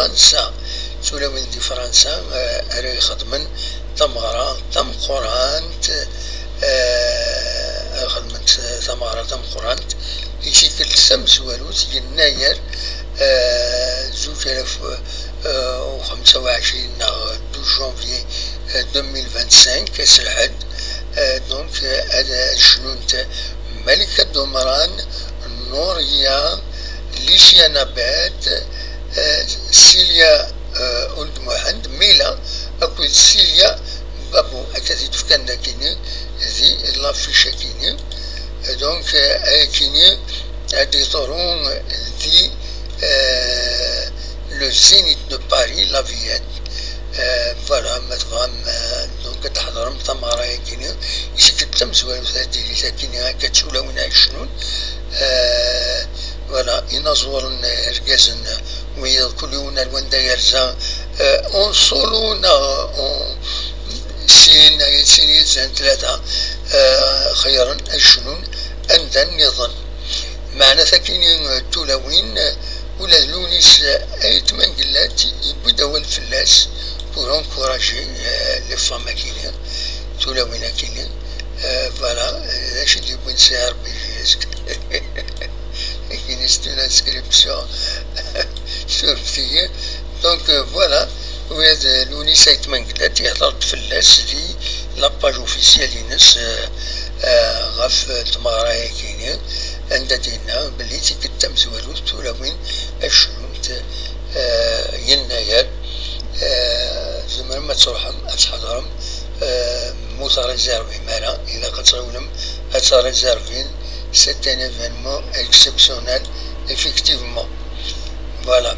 فرنسا تولوين دي فرنسا أري يخدمن تمغرا تم قرانت خدمت تمغرا تم قرانت يشكل سمس والوت يناير 2025 دو جانفي 2025 كاس الحد دونك هذا شنونت ملكة دومران نوريا ليشيا نبات سيليا ولد محمد ميلا أكو سيليا بابو أكادي تفكان داكيني ذي لافيشا كيني دونك كيني هادي طورون ذي لو زينيت دو باري لافيات فوالا متفهم دونك تحضرهم تمارا كيني يشكل تمزوال ثاتي ساكيني هكا تشولا وين عيشنون فوالا ينظرون ركازن ويا كل يوم الوان دايرزا اون سولو نا اون سين يزن ثلاثة خيرا أشنون أندن يظن معنى ثكيني تولوين ولا لونيس أيت من قلات يبدأ الفلاس pour encourager les femmes كيني تولوين كيني فوالا هاش اللي بغيت نسير بيجيسك كاين ستون انسكريبسيون سورتي دونك فوالا وهذا لوني سايت من قلات يهضر فلاس دي لاباج اوفيسيال ينس غاف تمغرايا كيني عند دينا بلي تيكتم زوالو تولوين اشنوت يناير زمان ما تروحهم اتحضرهم موتا ريزيرفي مالا إذا قد تغولم أتا ريزيرفين سيت ان événement exceptionnel effectivement voilà